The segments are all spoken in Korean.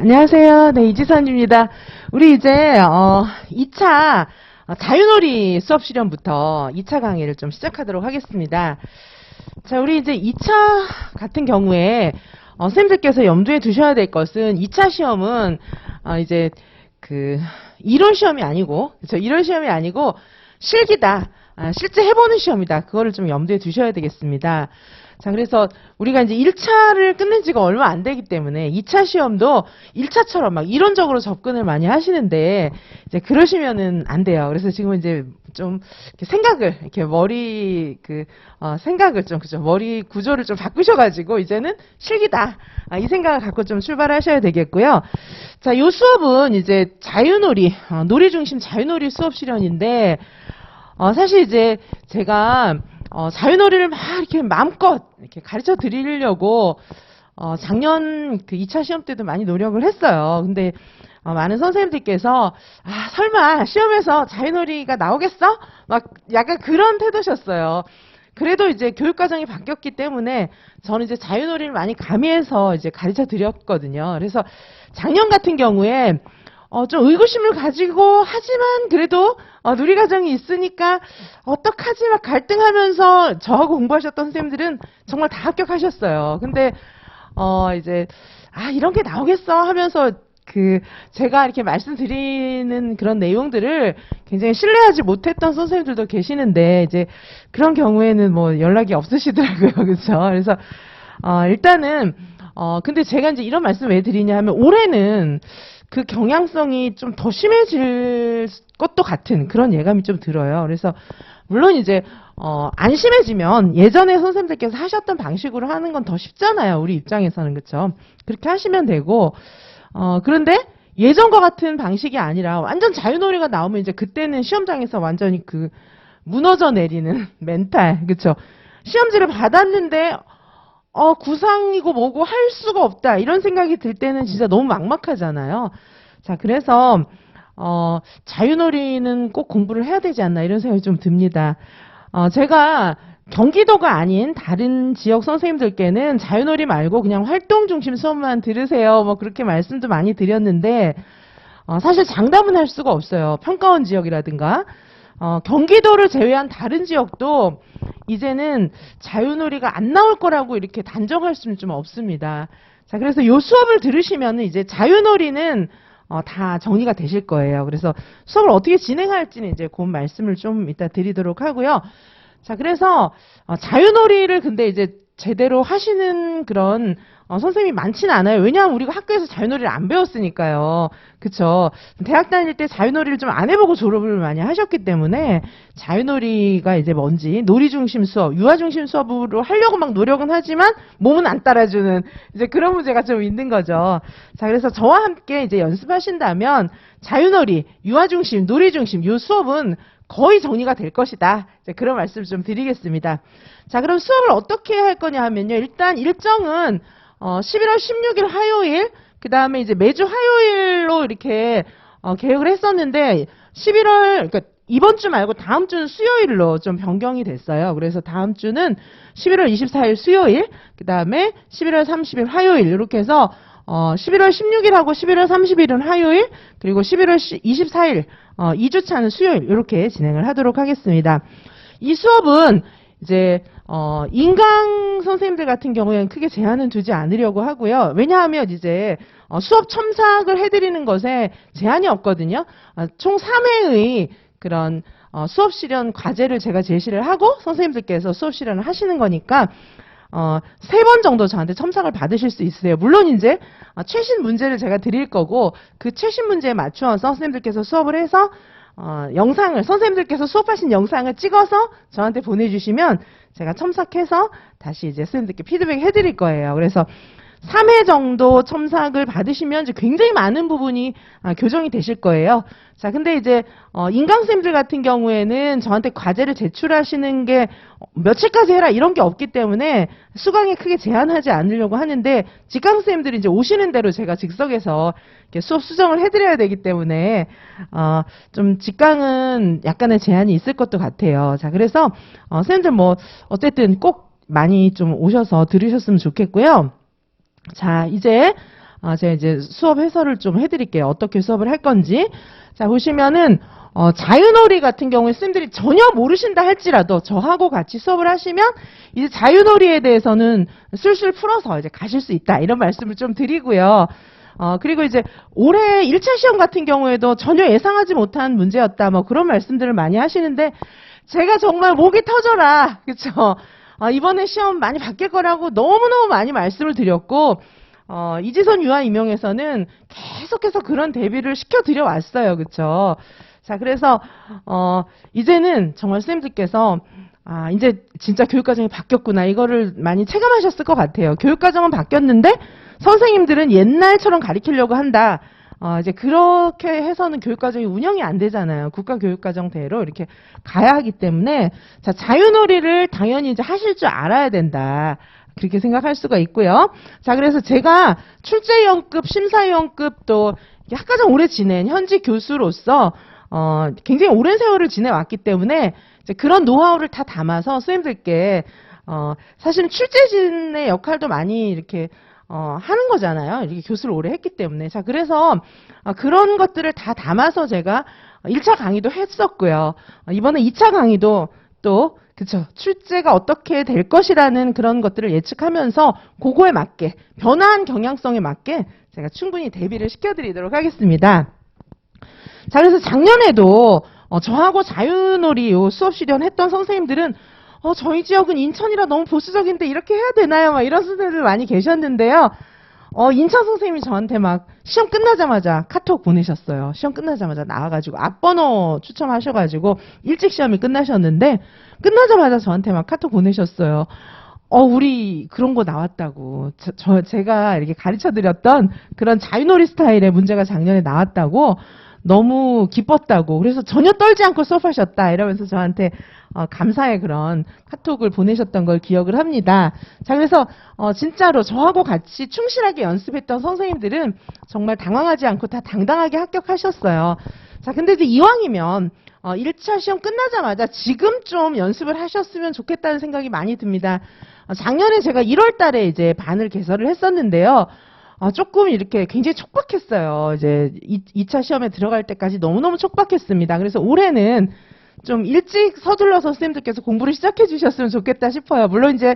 안녕하세요. 네, 이지선입니다. 우리 이제 2차 자유놀이 수업 실험부터 2차 강의를 좀 시작하도록 하겠습니다. 자, 우리 이제 2차 같은 경우에 선생님들께서 염두에 두셔야 될 것은 2차 시험은 이제 그 이론 시험이 아니고, 그렇죠? 이론 시험이 아니고 실기다. 실제 해보는 시험이다. 그거를 좀 염두에 두셔야 되겠습니다. 자, 그래서 우리가 이제 1차를 끝낸 지가 얼마 안 되기 때문에 2차 시험도 1차처럼 막 이론적으로 접근을 많이 하시는데 이제 그러시면은 안 돼요. 그래서 지금 이제 좀 이렇게 생각을 이렇게 생각을 좀 그죠? 머리 구조를 좀 바꾸셔가지고 이제는 실기다. 이 생각을 갖고 좀 출발하셔야 되겠고요. 자, 요 수업은 이제 자유놀이, 놀이 중심 자유놀이 수업 실현인데 사실 이제 제가 자유놀이를 막 이렇게 마음껏 이렇게 가르쳐 드리려고 작년 그 2차 시험 때도 많이 노력을 했어요. 근데 많은 선생님들께서 설마 시험에서 자유놀이가 나오겠어? 막 약간 그런 태도셨어요. 그래도 이제 교육과정이 바뀌었기 때문에 저는 이제 자유놀이를 많이 가미해서 이제 가르쳐 드렸거든요. 그래서 작년 같은 경우에 좀 의구심을 가지고 하지만 그래도 누리과정이 있으니까 어떡하지 막 갈등하면서 저하고 공부하셨던 선생님들은 정말 다 합격하셨어요. 근데 이제 이런 게 나오겠어 하면서 제가 이렇게 말씀드리는 그런 내용들을 굉장히 신뢰하지 못했던 선생님들도 계시는데 이제 그런 경우에는 뭐 연락이 없으시더라고요. 그렇죠? 그래서 일단은 근데 제가 이제 이런 말씀 왜 드리냐 하면 올해는 그 경향성이 좀 더 심해질 것도 같은 그런 예감이 좀 들어요. 그래서 물론 이제 안 심해지면 예전에 선생님들께서 하셨던 방식으로 하는 건 더 쉽잖아요. 우리 입장에서는. 그렇죠? 그렇게 하시면 되고 그런데 예전과 같은 방식이 아니라 완전 자유놀이가 나오면 이제 그때는 시험장에서 완전히 무너져 내리는 멘탈. 그렇죠? 시험지를 받았는데 구상이고 뭐고 할 수가 없다. 이런 생각이 들 때는 진짜 너무 막막하잖아요. 자, 그래서 자유놀이는 꼭 공부를 해야 되지 않나 이런 생각이 좀 듭니다. 제가 경기도가 아닌 다른 지역 선생님들께는 자유놀이 말고 그냥 활동 중심 수업만 들으세요. 뭐 그렇게 말씀도 많이 드렸는데 사실 장담은 할 수가 없어요. 평가원 지역이라든가 경기도를 제외한 다른 지역도 이제는 자유놀이가 안 나올 거라고 이렇게 단정할 수는 좀 없습니다. 자, 그래서 요 수업을 들으시면 이제 자유놀이는 다 정리가 되실 거예요. 그래서 수업을 어떻게 진행할지는 이제 그 말씀을 좀 이따 드리도록 하고요. 자, 그래서 자유놀이를 근데 이제 제대로 하시는 그런 선생님이 많지는 않아요. 왜냐하면 우리가 학교에서 자유놀이를 안 배웠으니까요. 그쵸? 대학 다닐 때 자유놀이를 좀 안 해보고 졸업을 많이 하셨기 때문에 자유놀이가 이제 뭔지 놀이 중심 수업, 유아 중심 수업으로 하려고 막 노력은 하지만 몸은 안 따라주는 이제 그런 문제가 좀 있는 거죠. 자, 그래서 저와 함께 이제 연습하신다면 자유놀이, 유아 중심, 놀이 중심 이 수업은 거의 정리가 될 것이다. 이제 그런 말씀을 좀 드리겠습니다. 자, 그럼 수업을 어떻게 할 거냐 하면요. 일단 일정은 11월 16일 화요일, 그 다음에 이제 매주 화요일로 이렇게 계획을 했었는데 11월, 그러니까 이번 주 말고 다음 주는 수요일로 좀 변경이 됐어요. 그래서 다음 주는 11월 24일 수요일, 그 다음에 11월 30일 화요일 이렇게 해서 11월 16일하고 11월 30일은 화요일, 그리고 11월 24일 2주차는 수요일 이렇게 진행을 하도록 하겠습니다. 이 수업은 이제 인강 선생님들 같은 경우에는 크게 제한은 두지 않으려고 하고요. 왜냐하면 이제 수업 첨삭을 해드리는 것에 제한이 없거든요. 총 3회의 그런 수업 실현 과제를 제가 제시를 하고 선생님들께서 수업 실현을 하시는 거니까 3번 정도 저한테 첨삭을 받으실 수 있으세요. 물론 이제 최신 문제를 제가 드릴 거고 그 최신 문제에 맞춰서 선생님들께서 수업을 해서 영상을 선생님들께서 수업하신 영상을 찍어서 저한테 보내주시면 제가 첨삭해서 다시 이제 선생님들께 피드백 해드릴 거예요. 그래서 3회 정도 첨삭을 받으시면 이제 굉장히 많은 부분이 교정이 되실 거예요. 자, 근데 이제 인강쌤들 같은 경우에는 저한테 과제를 제출하시는 게 며칠까지 해라 이런 게 없기 때문에 수강에 크게 제한하지 않으려고 하는데 직강쌤들이 이제 오시는 대로 제가 즉석에서 이렇게 수업 수정을 해드려야 되기 때문에 좀 직강은 약간의 제한이 있을 것도 같아요. 자, 그래서 쌤들 뭐 어쨌든 꼭 많이 좀 오셔서 들으셨으면 좋겠고요. 자, 이제 제가 이제 수업 해설을 좀 해드릴게요. 어떻게 수업을 할 건지. 자, 보시면은, 자유놀이 같은 경우에 선생님들이 전혀 모르신다 할지라도 저하고 같이 수업을 하시면 이제 자유놀이에 대해서는 술술 풀어서 이제 가실 수 있다. 이런 말씀을 좀 드리고요. 그리고 이제 올해 1차 시험 같은 경우에도 전혀 예상하지 못한 문제였다. 뭐 그런 말씀들을 많이 하시는데 제가 정말 목이 터져라. 그쵸? 이번에 시험 많이 바뀔 거라고 너무너무 많이 말씀을 드렸고, 이지선 유아 임용에서는 계속해서 그런 대비를 시켜드려 왔어요. 그쵸? 자, 그래서, 이제는 정말 선생님들께서, 이제 진짜 교육과정이 바뀌었구나. 이거를 많이 체감하셨을 것 같아요. 교육과정은 바뀌었는데, 선생님들은 옛날처럼 가르치려고 한다. 이제 그렇게 해서는 교육과정이 운영이 안 되잖아요. 국가교육과정대로 이렇게 가야 하기 때문에, 자, 자유놀이를 당연히 이제 하실 줄 알아야 된다. 그렇게 생각할 수가 있고요. 자, 그래서 제가 출제위원급, 심사위원급 또 학과장 오래 지낸 현직 교수로서 굉장히 오랜 세월을 지내왔기 때문에 이제 그런 노하우를 다 담아서 선생님들께 사실은 출제진의 역할도 많이 이렇게 하는 거잖아요. 이렇게 교수를 오래 했기 때문에. 자, 그래서 그런 것들을 다 담아서 제가 1차 강의도 했었고요. 이번에 2차 강의도 또 그쵸. 출제가 어떻게 될 것이라는 그런 것들을 예측하면서 그거에 맞게 변화한 경향성에 맞게 제가 충분히 대비를 시켜드리도록 하겠습니다. 자, 그래서 작년에도 저하고 자유놀이 요 수업 실현했던 선생님들은 저희 지역은 인천이라 너무 보수적인데 이렇게 해야 되나요? 막 이런 선생님들 많이 계셨는데요. 인천 선생님이 저한테 막 시험 끝나자마자 카톡 보내셨어요. 시험 끝나자마자 나와가지고 앞번호 추첨하셔가지고 일찍 시험이 끝나셨는데 끝나자마자 저한테 막 카톡 보내셨어요. 우리 그런 거 나왔다고. 제가 이렇게 가르쳐드렸던 그런 자유놀이 스타일의 문제가 작년에 나왔다고 너무 기뻤다고. 그래서 전혀 떨지 않고 수업하셨다. 이러면서 저한테 감사의 그런 카톡을 보내셨던 걸 기억을 합니다. 자, 그래서 진짜로 저하고 같이 충실하게 연습했던 선생님들은 정말 당황하지 않고 다 당당하게 합격하셨어요. 자, 근데 이제 이왕이면 1차 시험 끝나자마자 지금 좀 연습을 하셨으면 좋겠다는 생각이 많이 듭니다. 작년에 제가 1월 달에 이제 반을 개설을 했었는데요. 조금 이렇게 굉장히 촉박했어요. 이제 2차 시험에 들어갈 때까지 너무너무 촉박했습니다. 그래서 올해는 좀 일찍 서둘러서 선생님들께서 공부를 시작해 주셨으면 좋겠다 싶어요. 물론 이제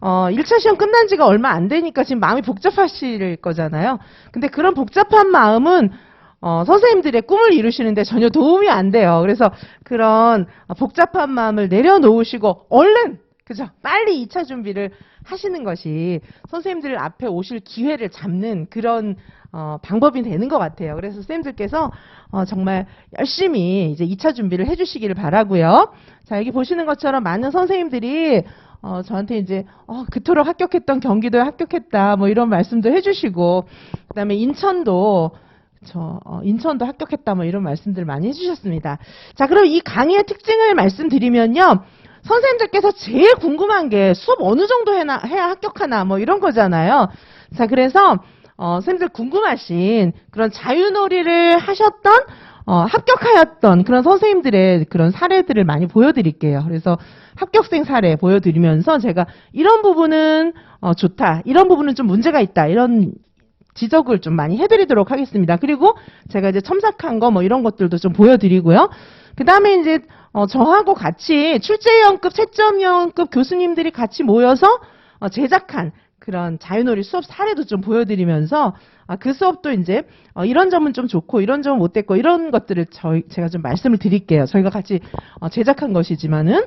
1차 시험 끝난 지가 얼마 안 되니까 지금 마음이 복잡하실 거잖아요. 근데 그런 복잡한 마음은 선생님들의 꿈을 이루시는데 전혀 도움이 안 돼요. 그래서 그런 복잡한 마음을 내려놓으시고 얼른 그죠? 빨리 2차 준비를 하시는 것이 선생님들 앞에 오실 기회를 잡는 그런 방법이 되는 것 같아요. 그래서 선생님들께서 정말 열심히 이제 2차 준비를 해주시기를 바라고요. 자, 여기 보시는 것처럼 많은 선생님들이 저한테 이제 그토록 합격했던 경기도에 합격했다 뭐 이런 말씀도 해주시고 그다음에 인천도 합격했다 뭐 이런 말씀들 많이 해주셨습니다. 자, 그럼 이 강의의 특징을 말씀드리면요. 선생님들께서 제일 궁금한 게 수업 어느 정도 해야 합격하나 뭐 이런 거잖아요. 자, 그래서 선생님들 궁금하신 그런 자유놀이를 하셨던 합격하였던 그런 선생님들의 그런 사례들을 많이 보여드릴게요. 그래서 합격생 사례 보여드리면서 제가 이런 부분은 좋다, 이런 부분은 좀 문제가 있다, 이런 지적을 좀 많이 해드리도록 하겠습니다. 그리고 제가 이제 첨삭한 거 뭐 이런 것들도 좀 보여드리고요. 그 다음에 이제 저하고 같이 출제위원급, 채점위원급 교수님들이 같이 모여서 제작한 그런 자유놀이 수업 사례도 좀 보여드리면서 그 수업도 이제 이런 점은 좀 좋고 이런 점은 못됐고 이런 것들을 제가 좀 말씀을 드릴게요. 저희가 같이 제작한 것이지만은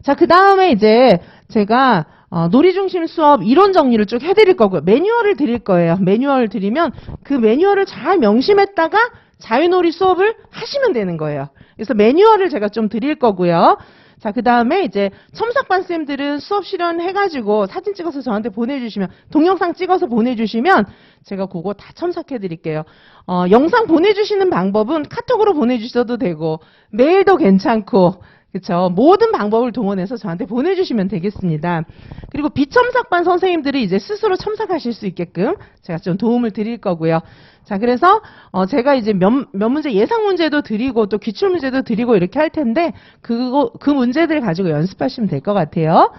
자, 그 다음에 이제 제가 놀이 중심 수업 이론 정리를 쭉 해드릴 거고요. 매뉴얼을 드릴 거예요. 매뉴얼을 드리면 그 매뉴얼을 잘 명심했다가 자유놀이 수업을 하시면 되는 거예요. 그래서 매뉴얼을 제가 좀 드릴 거고요. 자, 그 다음에 이제 첨삭반 쌤들은 수업 실현해가지고 사진 찍어서 저한테 보내주시면, 동영상 찍어서 보내주시면 제가 그거 다 첨삭해 드릴게요. 영상 보내주시는 방법은 카톡으로 보내주셔도 되고, 메일도 괜찮고, 그쵸. 모든 방법을 동원해서 저한테 보내주시면 되겠습니다. 그리고 비첨삭반 선생님들이 이제 스스로 첨삭하실 수 있게끔 제가 좀 도움을 드릴 거고요. 자, 그래서 제가 이제 몇 문제 예상 문제도 드리고 또 기출 문제도 드리고 이렇게 할 텐데 그 문제들 가지고 연습하시면 될 것 같아요.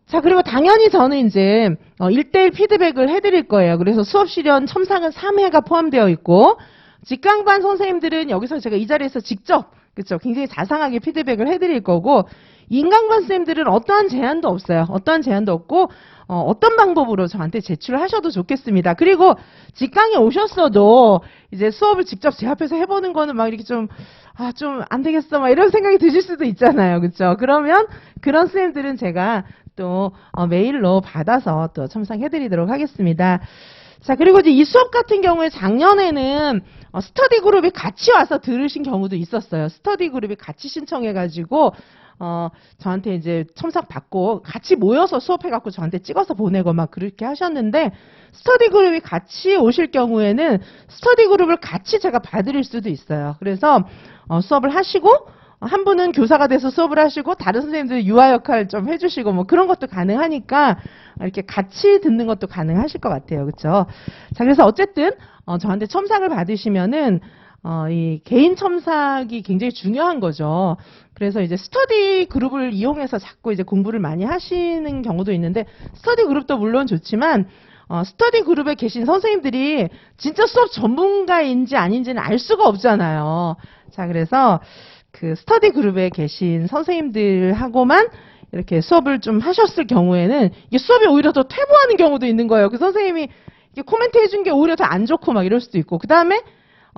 자, 그리고 당연히 저는 이제 1대1 피드백을 해드릴 거예요. 그래서 수업 실현 첨삭은 3회가 포함되어 있고, 직강반 선생님들은 여기서 제가 이 자리에서 직접, 그쵸, 굉장히 자상하게 피드백을 해드릴 거고, 인강반 선생님들은 어떠한 제한도 없어요. 어떠한 제한도 없고, 어떤 방법으로 저한테 제출하셔도 좋겠습니다. 그리고 직강에 오셨어도 이제 수업을 직접 제 앞에서 해보는 거는 막 이렇게 좀 안 되겠어, 막 이런 생각이 드실 수도 있잖아요. 그쵸? 그러면 그런 선생님들은 제가 또 메일로 받아서 또 첨삭해드리도록 하겠습니다. 자, 그리고 이제 이 수업 같은 경우에 작년에는 스터디 그룹이 같이 와서 들으신 경우도 있었어요. 스터디 그룹이 같이 신청해가지고 저한테 이제 첨삭 받고 같이 모여서 수업해갖고 저한테 찍어서 보내고 막 그렇게 하셨는데, 스터디 그룹이 같이 오실 경우에는 스터디 그룹을 같이 제가 봐드릴 수도 있어요. 그래서 수업을 하시고, 한 분은 교사가 돼서 수업을 하시고 다른 선생님들 유아 역할 좀 해주시고 뭐 그런 것도 가능하니까 이렇게 같이 듣는 것도 가능하실 것 같아요. 그렇죠? 자, 그래서 어쨌든 저한테 첨삭을 받으시면은 이 개인 첨삭이 굉장히 중요한 거죠. 그래서 이제 스터디 그룹을 이용해서 자꾸 이제 공부를 많이 하시는 경우도 있는데, 스터디 그룹도 물론 좋지만 스터디 그룹에 계신 선생님들이 진짜 수업 전문가인지 아닌지는 알 수가 없잖아요. 자, 그래서 그 스터디 그룹에 계신 선생님들하고만 이렇게 수업을 좀 하셨을 경우에는 이게 수업이 오히려 더 퇴보하는 경우도 있는 거예요. 그 선생님이 이게 코멘트 해준 게 오히려 더 안 좋고 막 이럴 수도 있고, 그 다음에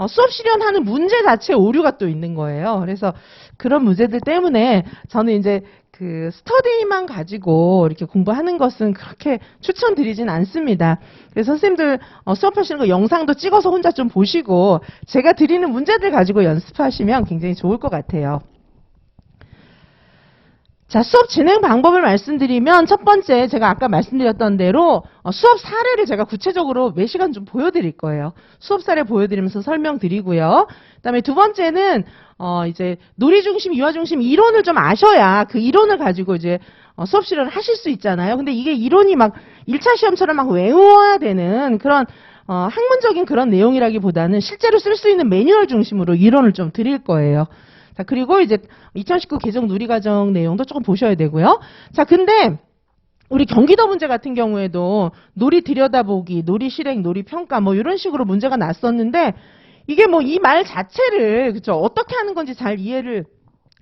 수업 실현하는 문제 자체에 오류가 또 있는 거예요. 그래서 그런 문제들 때문에 저는 이제 그 스터디만 가지고 이렇게 공부하는 것은 그렇게 추천드리진 않습니다. 그래서 선생님들 수업하시는 거 영상도 찍어서 혼자 좀 보시고 제가 드리는 문제들 가지고 연습하시면 굉장히 좋을 것 같아요. 자, 수업 진행 방법을 말씀드리면, 첫 번째 제가 아까 말씀드렸던 대로 수업 사례를 제가 구체적으로 몇 시간 좀 보여드릴 거예요. 수업 사례 보여드리면서 설명드리고요. 그다음에 두 번째는 이제 놀이 중심, 유아 중심 이론을 좀 아셔야 그 이론을 가지고 이제 수업 실현을 하실 수 있잖아요. 근데 이게 이론이 막 1차 시험처럼 막 외워야 되는 그런 학문적인 그런 내용이라기보다는 실제로 쓸 수 있는 매뉴얼 중심으로 이론을 좀 드릴 거예요. 자, 그리고 이제 2019 개정 누리과정 내용도 조금 보셔야 되고요. 자, 근데 우리 경기도 문제 같은 경우에도 놀이 들여다보기, 놀이 실행, 놀이 평가 뭐 이런 식으로 문제가 났었는데, 이게 뭐 이 말 자체를 그쵸 어떻게 하는 건지 잘 이해를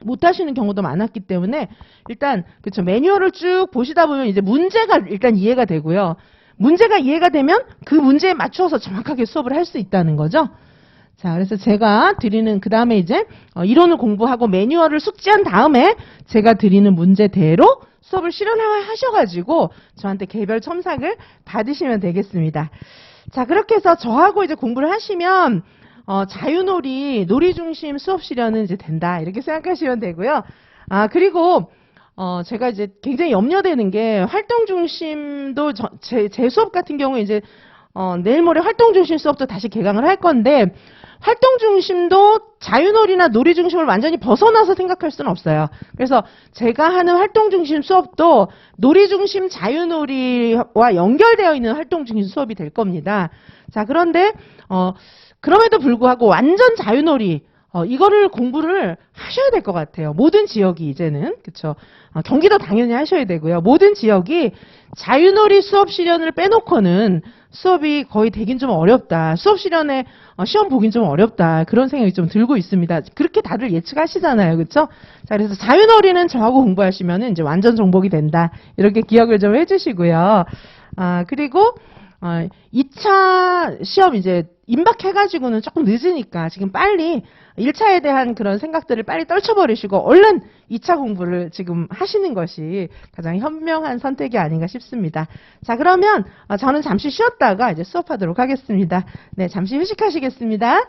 못 하시는 경우도 많았기 때문에, 일단 그쵸 매뉴얼을 쭉 보시다 보면 이제 문제가 일단 이해가 되고요. 문제가 이해가 되면 그 문제에 맞추어서 정확하게 수업을 할 수 있다는 거죠. 자, 그래서 제가 드리는, 그 다음에 이제 이론을 공부하고 매뉴얼을 숙지한 다음에 제가 드리는 문제대로 수업을 실현하셔가지고 저한테 개별 첨삭을 받으시면 되겠습니다. 자, 그렇게 해서 저하고 이제 공부를 하시면 자유놀이, 놀이 중심 수업 실현은 이제 된다, 이렇게 생각하시면 되고요. 그리고 제가 이제 굉장히 염려되는 게, 활동 중심도 제 수업 같은 경우에 이제 내일 모레 활동 중심 수업도 다시 개강을 할 건데, 활동 중심도 자유놀이나 놀이 중심을 완전히 벗어나서 생각할 수는 없어요. 그래서 제가 하는 활동 중심 수업도 놀이 중심 자유놀이와 연결되어 있는 활동 중심 수업이 될 겁니다. 자, 그런데 그럼에도 불구하고 완전 자유놀이 이거를 공부를 하셔야 될 것 같아요. 모든 지역이 이제는, 그쵸? 경기도 당연히 하셔야 되고요. 모든 지역이 자유놀이 수업 실현을 빼놓고는 수업이 거의 되긴 좀 어렵다. 수업 실현에 시험 보긴 좀 어렵다. 그런 생각이 좀 들고 있습니다. 그렇게 다들 예측하시잖아요. 그쵸? 자, 그래서 자유놀이는 저하고 공부하시면 이제 완전 정복이 된다. 이렇게 기억을 좀 해주시고요. 그리고 2차 시험 이제 임박해가지고는 조금 늦으니까 지금 빨리 1차에 대한 그런 생각들을 빨리 떨쳐버리시고 얼른 2차 공부를 지금 하시는 것이 가장 현명한 선택이 아닌가 싶습니다. 자, 그러면 저는 잠시 쉬었다가 이제 수업하도록 하겠습니다. 네, 잠시 휴식하시겠습니다.